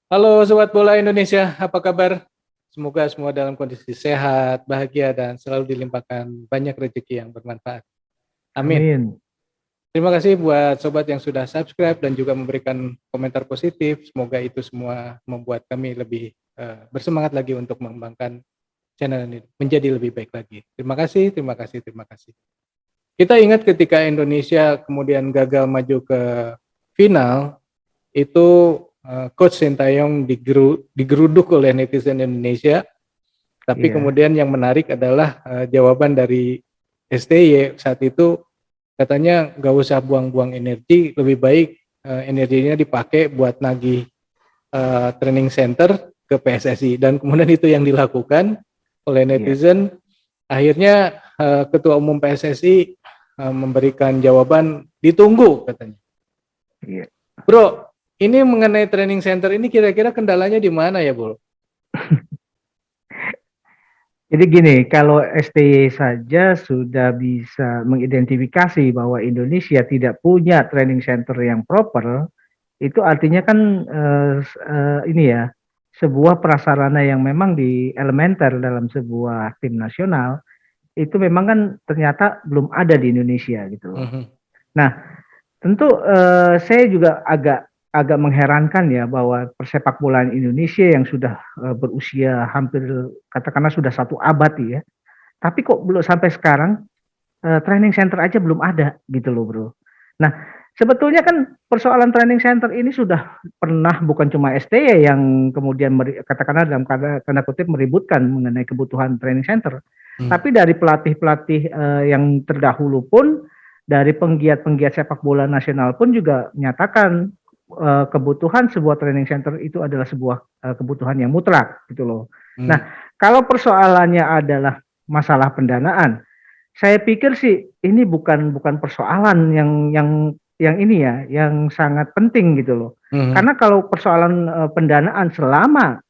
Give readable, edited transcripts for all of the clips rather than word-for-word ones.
Halo Sobat Bola Indonesia, apa kabar? Semoga semua dalam kondisi sehat, bahagia, dan selalu dilimpahkan banyak rezeki yang bermanfaat. Amin. Amin. Terima kasih buat Sobat yang sudah subscribe dan juga memberikan komentar positif. Semoga itu semua membuat kami lebih bersemangat lagi untuk mengembangkan channel ini menjadi lebih baik lagi. Terima kasih, terima kasih, terima kasih. Kita ingat ketika Indonesia kemudian gagal maju ke final, itu Coach Sintayong digeruduk oleh netizen Indonesia, tapi Iya, kemudian yang menarik adalah jawaban dari STY saat itu, katanya nggak usah buang-buang energi, lebih baik energinya dipakai buat nagih training center ke PSSI, dan kemudian itu yang dilakukan oleh iya, netizen. Akhirnya Ketua Umum PSSI memberikan jawaban ditunggu katanya. iya. Bro, ini mengenai training center ini kira-kira kendalanya di mana ya, Bro? Jadi gini, kalau STY saja sudah bisa mengidentifikasi bahwa Indonesia tidak punya training center yang proper, itu artinya kan ini ya, sebuah prasarana yang memang di elementer dalam sebuah tim nasional, itu memang kan ternyata belum ada di Indonesia gitu loh. Mhm. Nah, tentu saya juga agak agak mengherankan ya bahwa persepak bolaan Indonesia yang sudah berusia hampir katakanlah sudah 1 abad ya, tapi kok belum sampai sekarang training center aja belum ada gitu loh bro. Nah sebetulnya kan persoalan training center ini sudah pernah bukan cuma STY yang kemudian katakanlah dalam tanda kutip meributkan mengenai kebutuhan training center, Hmm. tapi dari pelatih-pelatih yang terdahulu pun, dari penggiat-penggiat sepak bola nasional pun juga menyatakan kebutuhan sebuah training center itu adalah sebuah kebutuhan yang mutlak gitu loh. Hmm. Nah, kalau persoalannya adalah masalah pendanaan, saya pikir sih ini bukan bukan persoalan yang ini ya, yang sangat penting gitu loh. Hmm. Karena kalau persoalan pendanaan selama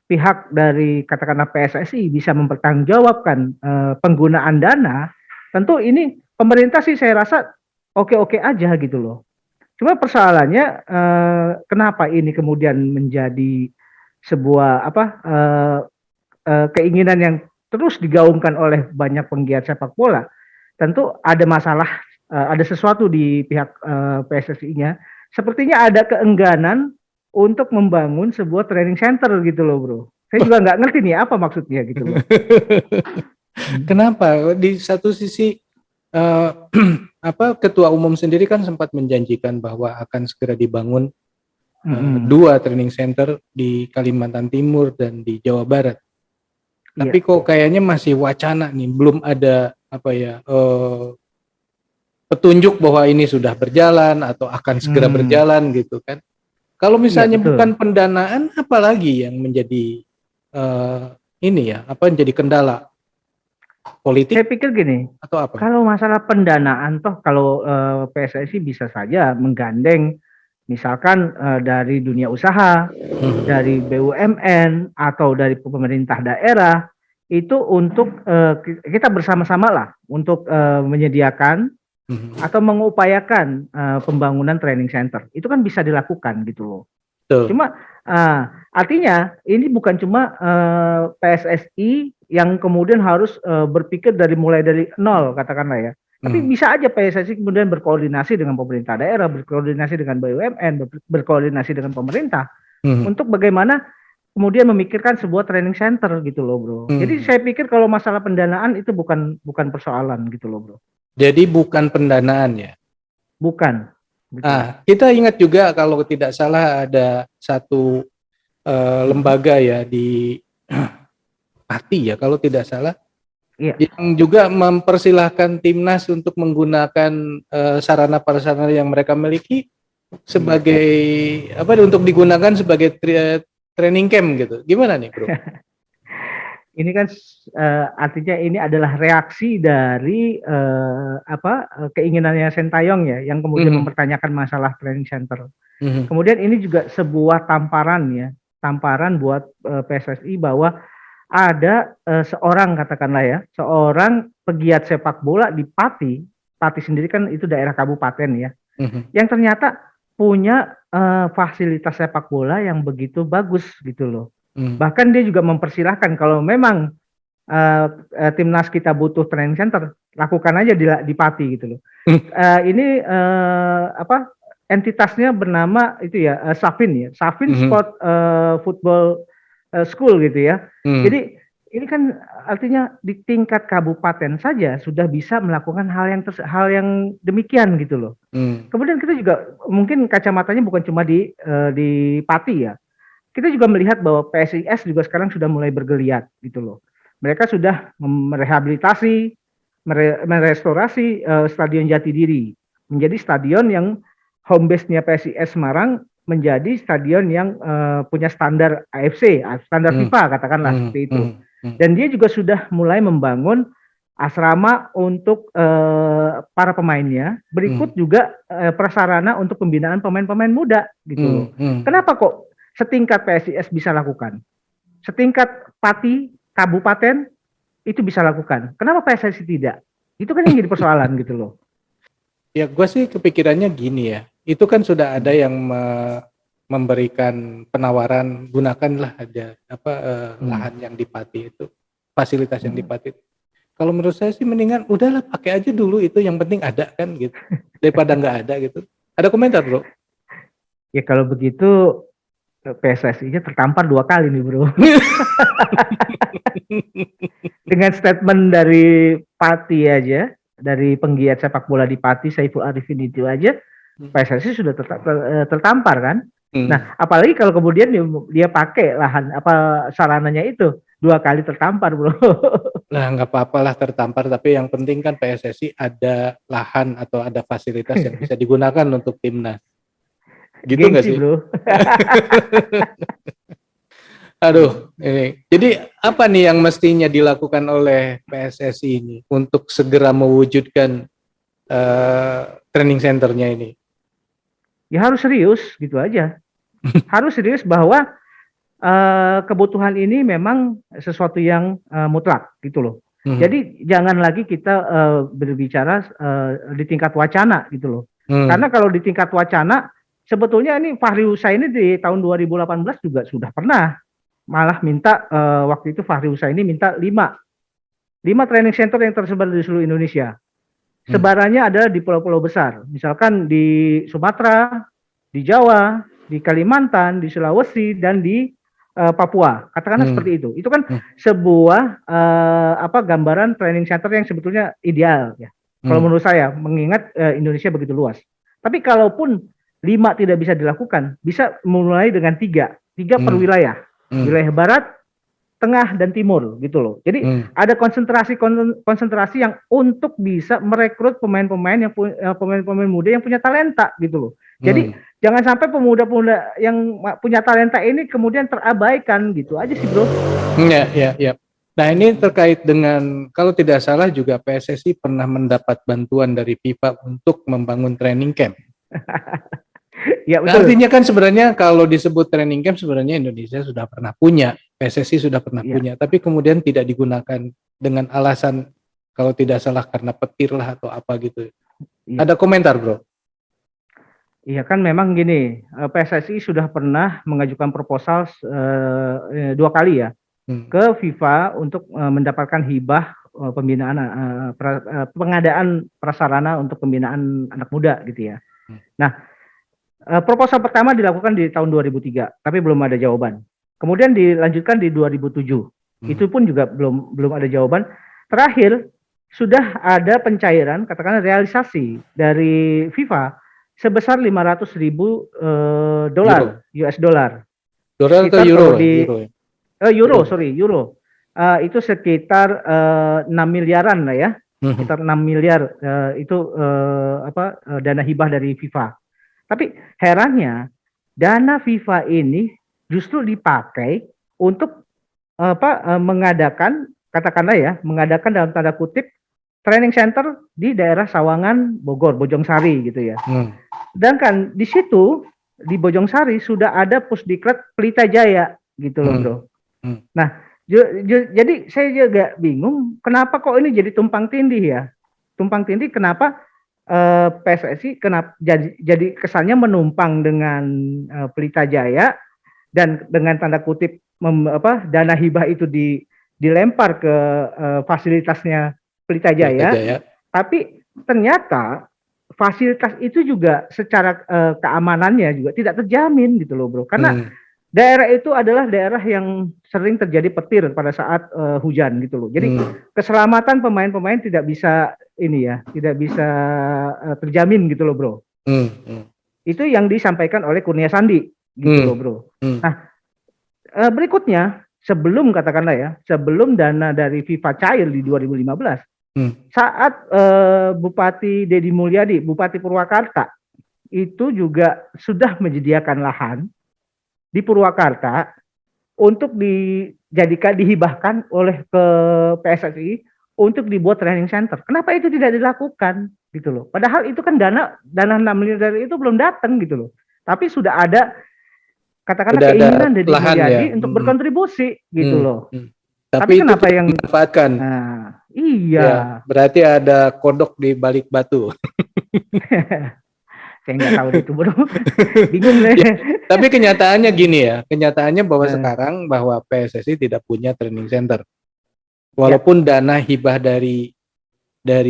pihak dari katakanlah PSSI bisa mempertanggungjawabkan penggunaan dana, tentu ini pemerintah sih saya rasa oke-oke aja gitu loh. Cuma persoalannya kenapa ini kemudian menjadi sebuah keinginan yang terus digaungkan oleh banyak penggiat sepak bola. Tentu ada masalah, ada sesuatu di pihak PSSI-nya. Sepertinya ada keengganan untuk membangun sebuah training center gitu loh bro. Saya juga nggak ngerti nih apa maksudnya gitu loh. Hmm. Kenapa? Di satu sisi eh, Ketua Umum sendiri kan sempat menjanjikan bahwa akan segera dibangun Mm-mm. dua training center di Kalimantan Timur dan di Jawa Barat. Tapi Iya, kok kayaknya masih wacana nih, belum ada petunjuk bahwa ini sudah berjalan atau akan segera hmm. berjalan gitu kan. Kalau Iya misalnya bukan betul. pendanaan, apa lagi yang menjadi eh, ini ya, apa menjadi kendala Saya politik pikir gini, atau apa? kalau masalah pendanaan toh kalau PSSI bisa saja menggandeng misalkan dari dunia usaha, Hmm. dari BUMN atau dari pemerintah daerah itu untuk kita bersama-sama lah untuk menyediakan Hmm. atau mengupayakan pembangunan training center. Itu kan bisa dilakukan gitu loh. Betul. Cuma artinya ini bukan cuma PSSI yang kemudian harus berpikir dari mulai dari nol katakanlah ya. Tapi Hmm. bisa aja PSSI kemudian berkoordinasi dengan pemerintah daerah, berkoordinasi dengan BUMN, berkoordinasi dengan pemerintah Hmm. untuk bagaimana kemudian memikirkan sebuah training center gitu loh bro. Jadi Hmm. saya pikir kalau masalah pendanaan itu bukan bukan persoalan gitu loh bro. Jadi bukan pendanaan ya. Bukan gitu. Kita ingat juga kalau tidak salah ada satu lembaga ya di Pati ya kalau tidak salah, Iya. yang juga mempersilahkan timnas untuk menggunakan sarana prasarana yang mereka miliki Iya. sebagai apa untuk digunakan sebagai training camp gitu. Gimana nih, Bro? Ini kan artinya ini adalah reaksi dari keinginannya Sintayong ya yang kemudian Mhm. mempertanyakan masalah training center. Mhm. Kemudian ini juga sebuah tamparan ya, tamparan buat PSSI bahwa ada seorang katakanlah ya, seorang pegiat sepak bola di Pati. Pati sendiri kan itu daerah kabupaten ya, Mhm. yang ternyata punya fasilitas sepak bola yang begitu bagus gitu loh. Hmm. Bahkan dia juga mempersilahkan kalau memang timnas kita butuh training center, lakukan aja di Pati gitu loh. Ini apa entitasnya bernama itu ya Safin ya, Safin Sport Football School gitu ya. Jadi ini kan artinya di tingkat kabupaten saja sudah bisa melakukan hal yang demikian gitu loh. Kemudian kita juga mungkin kacamatanya bukan cuma di Pati ya. Kita juga melihat bahwa PSIS juga sekarang sudah mulai bergeliat gitu loh. Mereka sudah merehabilitasi, merestorasi Stadion Jatidiri menjadi stadion yang home base-nya PSIS Semarang menjadi stadion yang punya standar AFC, standar FIFA katakanlah seperti itu. Dan dia juga sudah mulai membangun asrama untuk para pemainnya. Berikut juga prasarana untuk pembinaan pemain-pemain muda gitu loh. Kenapa kok setingkat PSIS bisa lakukan? Setingkat Pati, kabupaten itu bisa lakukan. Kenapa PSSI tidak? Itu kan yang jadi persoalan gitu loh. Ya, gue sih kepikirannya gini ya. Itu kan sudah ada yang memberikan penawaran, gunakanlah aja lahan yang di Pati itu, fasilitas yang di Pati. Kalau menurut saya sih mendingan udahlah pakai aja dulu itu, yang penting ada kan gitu, daripada nggak ada gitu. Ada komentar bro? Ya kalau begitu PSSI-nya tertampar 2 kali nih bro. Dengan statement dari Pati aja, dari penggiat sepak bola di Pati, Saiful Arifin itu aja, PSSI sudah tertampar kan. Nah, apalagi kalau kemudian dia pakai lahan sarananya itu 2 kali tertampar bro. Nah, nggak apa-apalah tertampar, tapi yang penting kan PSSI ada lahan atau ada fasilitas yang bisa digunakan untuk timnas. Gitu nggak sih? Bro. Aduh, ini. Jadi apa nih yang mestinya dilakukan oleh PSSI ini untuk segera mewujudkan training centernya ini? Ya harus serius, gitu aja. Harus serius bahwa kebutuhan ini memang sesuatu yang mutlak, gitu loh. Jadi jangan lagi kita berbicara di tingkat wacana, gitu loh. Karena kalau di tingkat wacana, sebetulnya ini Fahri Husaini di tahun 2018 juga sudah pernah malah minta waktu itu Fahri Husaini minta 5 training center yang tersebar di seluruh Indonesia. Sebarannya adalah di pulau-pulau besar, misalkan di Sumatera, di Jawa, di Kalimantan, di Sulawesi, dan di Papua. Katakanlah seperti itu. Itu kan sebuah gambaran training center yang sebetulnya ideal ya. Kalau menurut saya, mengingat Indonesia begitu luas. Tapi kalaupun 5 tidak bisa dilakukan, bisa mulai dengan 3 per wilayah. Wilayah barat, tengah, dan timur gitu loh. Jadi ada konsentrasi yang untuk bisa merekrut pemain-pemain muda yang punya talenta gitu loh. Jadi jangan sampai pemuda-pemuda yang punya talenta ini kemudian terabaikan gitu aja sih bro. Ya. Nah ini terkait dengan, kalau tidak salah juga PSSI pernah mendapat bantuan dari FIFA untuk membangun training camp. Ya, betul. Nah, artinya kan sebenarnya kalau disebut training camp sebenarnya Indonesia sudah pernah punya, PSSI sudah pernah punya, tapi kemudian tidak digunakan dengan alasan kalau tidak salah karena petir lah atau apa gitu. Ada komentar bro? Iya kan memang gini, PSSI sudah pernah mengajukan proposal 2 kali ya ke FIFA untuk mendapatkan hibah pembinaan pengadaan prasarana untuk pembinaan anak muda gitu ya. Nah, proposal pertama dilakukan di tahun 2003, tapi belum ada jawaban. Kemudian dilanjutkan di 2007, itu pun juga belum ada jawaban. Terakhir sudah ada pencairan, katakanlah realisasi dari FIFA sebesar 500.000 dolar, US dollar. Dolar atau euro? Euro. Itu sekitar 6 miliaran lah ya, sekitar 6 miliar itu dana hibah dari FIFA. Tapi herannya dana FIFA ini justru dipakai untuk mengadakan, katakanlah ya, mengadakan dalam tanda kutip training center di daerah Sawangan, Bogor, Bojongsari gitu ya. Sedangkan di situ di Bojongsari sudah ada Pusdiklat Pelita Jaya gitu loh bro. Nah jadi saya juga bingung kenapa kok ini jadi tumpang tindih ya. Tumpang tindih kenapa PSSI kenapa jadi kesannya menumpang dengan Pelita Jaya dan dengan tanda kutip dana hibah itu dilempar ke fasilitasnya Pelita Pelita Jaya, Jaya. tapi ternyata fasilitas itu juga secara keamanannya juga tidak terjamin gitu loh bro, karena daerah itu adalah daerah yang sering terjadi petir pada saat hujan gitu loh. Jadi keselamatan pemain-pemain tidak bisa tidak bisa terjamin gitu loh bro. Itu yang disampaikan oleh Kurnia Sandi gitu loh bro. Nah berikutnya sebelum katakanlah ya, sebelum dana dari FIFA cair di 2015, saat Bupati Deddy Mulyadi, Bupati Purwakarta itu juga sudah menyediakan lahan di Purwakarta untuk dihibahkan oleh ke PSSI untuk dibuat training center. Kenapa itu tidak dilakukan gitu loh? Padahal itu kan dana 6 miliar itu belum datang gitu loh. Tapi sudah ada katakanlah keinginan dari Mulyadi untuk berkontribusi gitu loh. Tapi kenapa yang dimanfaatkan? Nah, iya. Ya, berarti ada kodok di balik batu. Saya nggak tahu itu bro, bingung deh. Ya, tapi kenyataannya gini ya, kenyataannya bahwa sekarang bahwa PSSI tidak punya training center. Walaupun dana hibah dari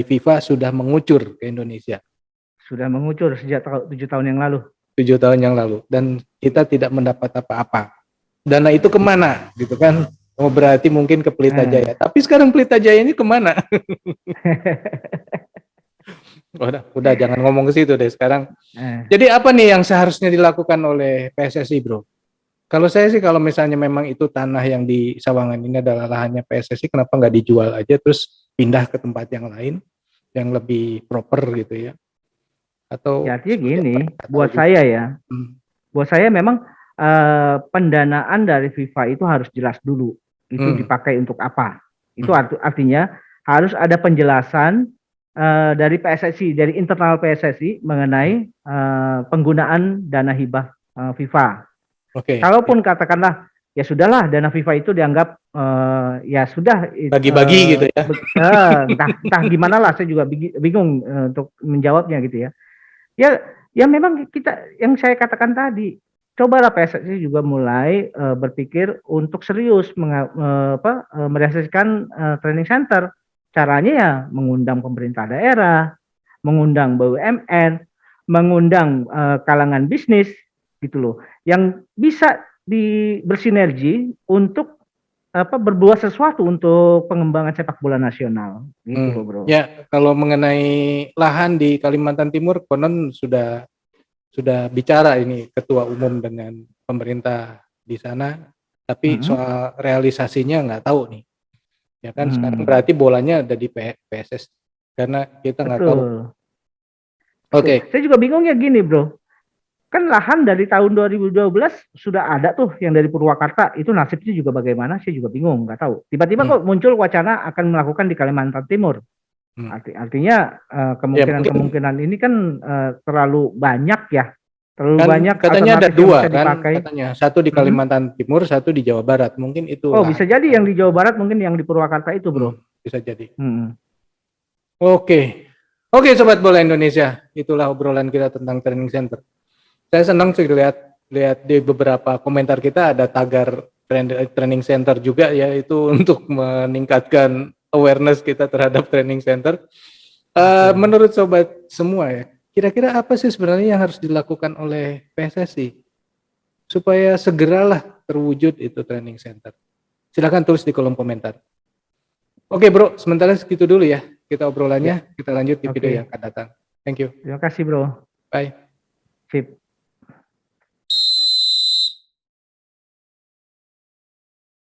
FIFA sudah mengucur ke Indonesia. Sudah mengucur sejak 7 tahun yang lalu. 7 tahun yang lalu, dan kita tidak mendapat apa-apa. Dana itu kemana, gitu kan? Oh berarti mungkin ke Pelita Jaya. Tapi sekarang Pelita Jaya ini kemana? udah jangan ngomong ke situ deh sekarang. Jadi apa nih yang seharusnya dilakukan oleh PSSI bro? Kalau saya sih kalau misalnya memang itu tanah yang di Sawangan ini adalah lahannya PSSI, kenapa nggak dijual aja terus pindah ke tempat yang lain yang lebih proper gitu ya? Atau ya artinya gini, buat saya memang pendanaan dari FIFA itu harus jelas dulu, itu dipakai untuk apa. Itu artinya harus ada penjelasan dari PSSI, dari internal PSSI mengenai penggunaan dana hibah FIFA. Kalaupun katakanlah ya sudahlah dana FIFA itu dianggap ya sudah bagi-bagi gitu ya. Entah gimana lah, saya juga bingung untuk menjawabnya gitu ya. Ya memang yang saya katakan tadi, cobalah PSSI juga mulai berpikir untuk serius merealisasikan training center. Caranya ya mengundang pemerintah daerah, mengundang BUMN, mengundang kalangan bisnis gitu loh, yang bisa bersinergi untuk berbuat sesuatu untuk pengembangan sepak bola nasional gitu loh bro. Ya kalau mengenai lahan di Kalimantan Timur, konon sudah bicara ini ketua umum dengan pemerintah di sana, tapi soal realisasinya nggak tahu nih. Ya kan sekarang berarti bolanya ada di PSS karena kita nggak tahu. Oke. Saya juga bingungnya gini bro. Kan lahan dari tahun 2012 sudah ada tuh yang dari Purwakarta, itu nasibnya juga bagaimana, saya juga bingung, nggak tahu. Tiba-tiba kok muncul wacana akan melakukan di Kalimantan Timur. Artinya kemungkinan ini kan terlalu banyak ya. Terlalu kan banyak. Katanya ada dua kan, katanya satu di Kalimantan Timur, satu di Jawa Barat. Mungkin itu. Oh bisa jadi yang di Jawa Barat, mungkin yang di Purwakarta itu bro. Bisa jadi. Oke, Sobat Bola Indonesia, itulah obrolan kita tentang training center. Saya senang sih lihat di beberapa komentar kita ada tagar training center juga ya, itu untuk meningkatkan awareness kita terhadap training center. Menurut sobat semua ya, kira-kira apa sih sebenarnya yang harus dilakukan oleh PSSI supaya segeralah terwujud itu training center? Silahkan tulis di kolom komentar. Oke bro, sementara segitu dulu ya kita obrolannya. Kita lanjut di video yang akan datang. Thank you. Terima kasih bro. Bye. Sip.